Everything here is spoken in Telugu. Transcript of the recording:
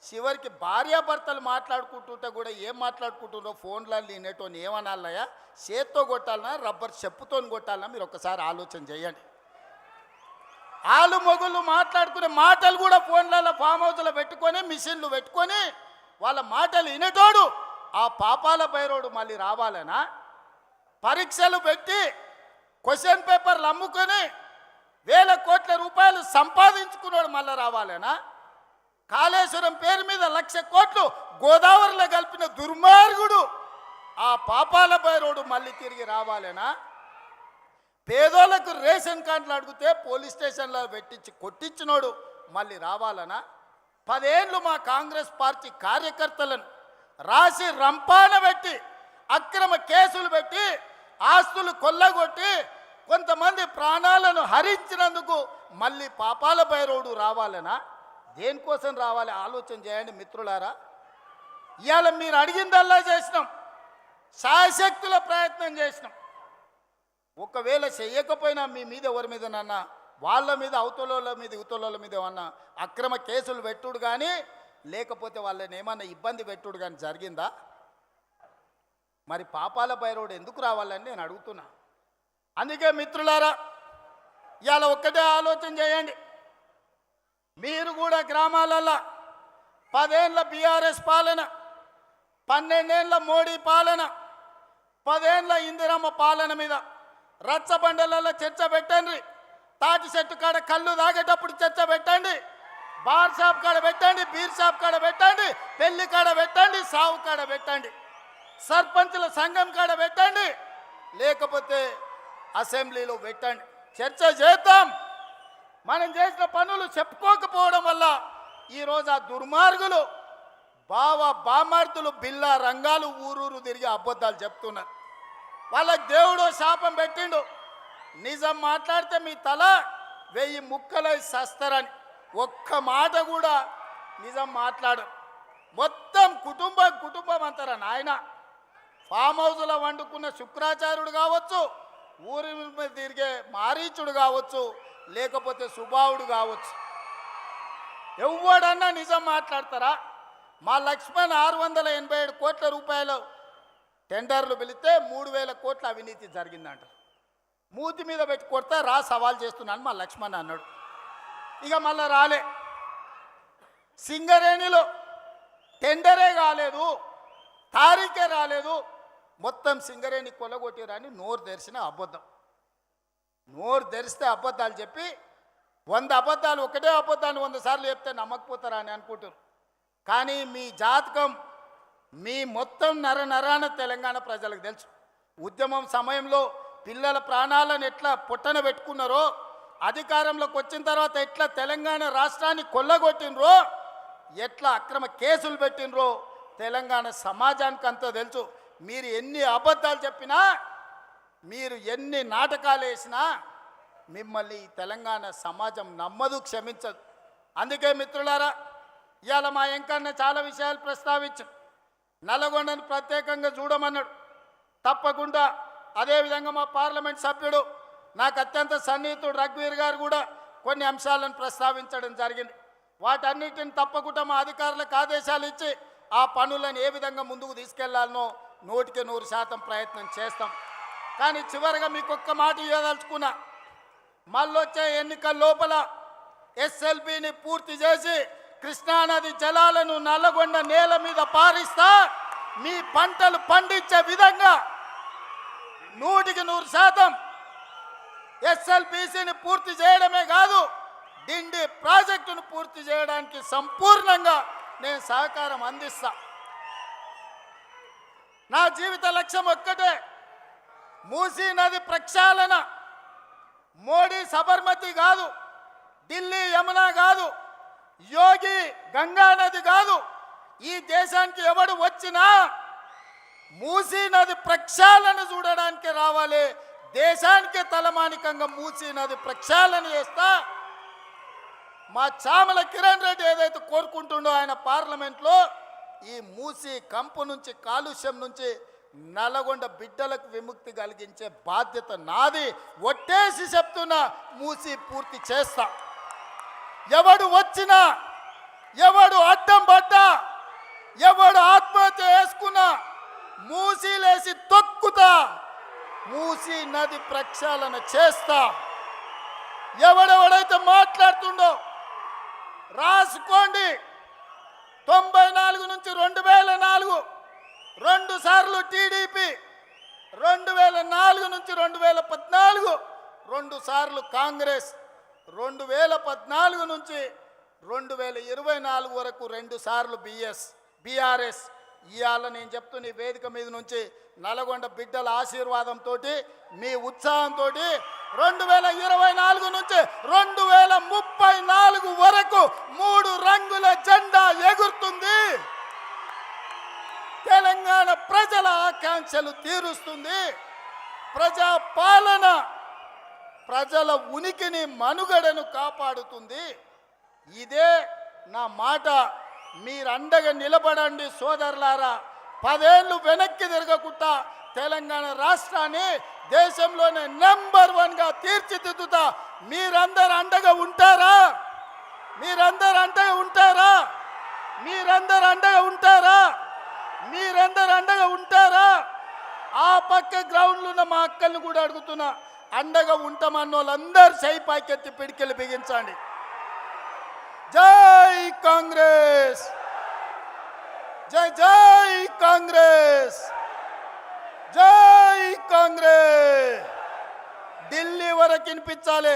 చివరికి భార్యాభర్తలు మాట్లాడుకుంటుంటే కూడా ఏం మాట్లాడుకుంటున్నారో ఫోన్లలో వినేటోని ఏమనాలయ్యా, చేత్తో కొట్టాలన్నా రబ్బర్ చెప్పుతో కొట్టాలన్నా మీరు ఒక్కసారి ఆలోచన చేయండి. ఆలు మొగుళ్ళు మాట్లాడుకునే మాటలు కూడా ఫోన్లలో ఫామ్ హౌస్లో పెట్టుకొని మిషన్లు పెట్టుకొని వాళ్ళ మాటలు వినేటోడు ఆ పాపాల బైరోడు మళ్ళీ రావాలనా? పరీక్షలు పెట్టి క్వశ్చన్ పేపర్లు అమ్ముకొని వేల కోట్ల రూపాయలు సంపాదించుకున్నాడు మళ్ళీ రావాలనా? కాళేశ్వరం పేరు మీద 1,00,000 కోట్లు గోదావరిలో కలిపిన దుర్మార్గుడు ఆ పాపాల బైరోడు మళ్ళీ తిరిగి రావాలనా? పేదోళ్లకు రేషన్ కార్డులు అడిగితే పోలీస్ స్టేషన్లో పెట్టించి కొట్టించినోడు మళ్ళీ రావాలనా? 10 ఏళ్ళు మా కాంగ్రెస్ పార్టీ కార్యకర్తలను రాసి రంపాన పెట్టి అక్రమ కేసులు పెట్టి ఆస్తులు కొల్లగొట్టి కొంతమంది ప్రాణాలను హరించినందుకు మళ్ళీ పాపాల బైరోడు రావాలనా? దేనికోసం రావాలి ఆలోచన చేయండి మిత్రులారా. ఇవాళ మీరు అడిగిందల్లా చేసినాం, శాయశక్తుల ప్రయత్నం చేసినాం. ఒకవేళ చెయ్యకపోయినా మీ మీద ఎవరి మీద నన్నా వాళ్ళ మీద అవతలోళ్ళ మీద ఇవతలోళ్ళ మీద ఏమన్నా అక్రమ కేసులు పెట్టుడు కానీ లేకపోతే వాళ్ళని ఏమన్నా ఇబ్బంది పెట్టుడు కానీ జరిగిందా? మరి పాపాల బైరోడు ఎందుకు రావాలని నేను అడుగుతున్నా. అందుకే మిత్రులారా ఇవాళ ఒక్కటే ఆలోచన చేయండి. మీరు కూడా గ్రామాలలో 10 ఏళ్ళ బీఆర్ఎస్ పాలన, 12 ఏళ్ళ మోడీ పాలన, 10 ఏళ్ళ ఇందిరమ్మ పాలన మీద రచ్చబండలలో చర్చ పెట్టండి. తాటి చెట్టు కాడ కళ్ళు తాగేటప్పుడు చర్చ పెట్టండి, బార్ షాప్ కాడ పెట్టండి, బీర్ షాప్ కాడ పెట్టండి, పెళ్లి కాడ పెట్టండి, సావు కాడ పెట్టండి, సర్పంచుల సంఘం కాడ పెట్టండి, లేకపోతే అసెంబ్లీలో పెట్టండి. చర్చ చేద్దాం. మనం చేసిన పనులు చెప్పుకోకపోవడం వల్ల ఈరోజు ఆ దుర్మార్గులు బామార్తులు బిల్లా రంగాలు ఊరూరు తిరిగి అబద్ధాలు చెప్తున్నారు. వాళ్ళకి దేవుడు శాపం పెట్టిండు, నిజం మాట్లాడితే మీ తల 1000 ముక్కలై సస్తరని. ఒక్క మాట కూడా నిజం మాట్లాడు. మొత్తం కుటుంబం అంటారా నాయన. ఫామ్ హౌస్లో వండుకున్న శుక్రాచార్యుడు కావచ్చు, ఊరి మీద తిరిగే మారీచుడు కావచ్చు, లేకపోతే సుబావుడు కావచ్చు, ఎవడన్నా నిజం మాట్లాడతారా? మా లక్ష్మణ్ 687 కోట్ల రూపాయలు టెండర్లు పిలిస్తే 3,000 కోట్ల అవినీతి జరిగిందంట. మూతి మీద పెట్టి కొడతా రా సవాల్ చేస్తున్నాను మా లక్ష్మణ్ అన్నాడు. ఇక మళ్ళా రాలే. సింగరేణిలో టెండరే కాలేదు, తారీఖే రాలేదు, మొత్తం సింగరేణి కొల్లగొట్టిరని నోరు తెరిచిన అబద్ధం. నోరు తెరిస్తే అబద్ధాలు చెప్పి 100 అబద్ధాలు ఒకటే అబద్ధాన్ని 100 సార్లు చెప్తే నమ్మకపోతారా అని అనుకుంటారు. కానీ మీ జాతకం మీ మొత్తం నరాన తెలంగాణ ప్రజలకు తెలుసు. ఉద్యమం సమయంలో పిల్లల ప్రాణాలను ఎట్లా పొట్టన పెట్టుకున్నారో, అధికారంలోకి వచ్చిన తర్వాత ఎట్లా తెలంగాణ రాష్ట్రాన్ని కొల్లగొట్టినరో, ఎట్లా అక్రమ కేసులు పెట్టినరో తెలంగాణ సమాజానికి అంతా తెలుసు. మీరు ఎన్ని అబద్ధాలు చెప్పినా, మీరు ఎన్ని నాటకాలు వేసినా మిమ్మల్ని తెలంగాణ సమాజం నమ్మదు, క్షమించదు. అందుకే మిత్రులారా ఇవాళ మా ఎంకన్న చాలా విషయాలు ప్రస్తావించాం. నల్లగొండను ప్రత్యేకంగా చూడమన్నాడు. తప్పకుండా అదేవిధంగా మా పార్లమెంట్ సభ్యుడు నాకు అత్యంత సన్నిహితుడు రఘువీర్ గారు కూడా కొన్ని అంశాలను ప్రస్తావించడం జరిగింది. వాటన్నిటిని తప్పకుండా మా అధికారులకు ఆదేశాలు ఇచ్చి ఆ పనులను ఏ విధంగా ముందుకు తీసుకెళ్లాలనో 100% ప్రయత్నం చేస్తాం. కానీ చివరిగా మీకు ఒక్క మాట ఇవ్వదలుచుకున్నా. మళ్ళొచ్చే ఎన్నికల లోపల ఎస్ఎల్బిని పూర్తి చేసి కృష్ణానది జలాలను నల్లగొండ నేల మీద పారిస్తా, మీ పంటలు పండించే విధంగా 100% ఎస్ఎల్బిసిని పూర్తి చేయడమే కాదు, డిండి ప్రాజెక్టును పూర్తి చేయడానికి సంపూర్ణంగా నేను సహకారం అందిస్తా. నా జీవిత లక్ష్యం ఒక్కటే, మూసీ నది ప్రక్షాళన. మోడీ సబర్మతి కాదు, ఢిల్లీ యమునా కాదు, యోగి గంగా నది కాదు. ఈ దేశానికి ఎవడు వచ్చినా మూసీ నది ప్రక్షాళన చూడడానికి రావాలి. దేశానికి తలమానికంగా మూసీ నది ప్రక్షాళన చేస్తా. మా చామల కిరణ్ రెడ్డి ఏదైతే కోరుకుంటుండో ఆయన పార్లమెంట్లో, ఈ మూసీ కంపు నుంచి, కాలుష్యం నుంచి నల్లగొండ బిడ్డలకు విముక్తి కలిగించే బాధ్యత నాది. ఒట్టేసి చెప్తున్నా, మూసీ పూర్తి చేస్తా. ఎవడు వచ్చినా, ఎవడు అడ్డం పడ్డా ఎవడు ఆత్మహత్య చేసుకున్నా మూసీలేసి తొక్కుతా, మూసీ నది ప్రక్షాళన చేస్తా. ఎవడెవడైతే మాట్లాడుతుండో రాసుకోండి. 94 నుంచి 2004 2 సార్లు టీడీపీ, 2004 నుంచి 2014 2 సార్లు కాంగ్రెస్, 2014 నుంచి 2024 వరకు 2 సార్లు బీఆర్ఎస్. ఇవాళ నేను చెప్తున్న ఈ వేదిక మీద నుంచి నల్గొండ బిడ్డల ఆశీర్వాదంతో, మీ ఉత్సాహంతో 2024 నుంచి 2034 వరకు 3 రంగుల జెండా ఎగురుతుంది. తెలంగాణ ప్రజల ఆకాంక్షలు తీరుస్తుంది. ప్రజా పాలన ప్రజల ఉనికిని మనుగడను కాపాడుతుంది. ఇదే నా మాట. మీరు అండగా నిలబడండి సోదరులారా. 10 ఏళ్ళు వెనక్కి తిరగకుండా తెలంగాణ రాష్ట్రాన్ని దేశంలోనే నెంబర్ 1గా తీర్చిదిద్దుతా. మీరందరూ అండగా ఉంటారా? మీరందరూ అండగా ఉంటారా? మీరందరూ అండగా ఉంటారా? మీరందరూ అండగా ఉంటారా? ఆ పక్క గ్రౌండ్లో ఉన్న మా అక్కల్ని కూడా అడుగుతున్నా, అండగా ఉంటామన్న వాళ్ళందరూ సై పాకెత్తి పిడికెళ్ళి బిగించండి. జై కాంగ్రెస్, జై జై కాంగ్రెస్, జై కాంగ్రెస్. ఢిల్లీ వరకు వినిపించాలి.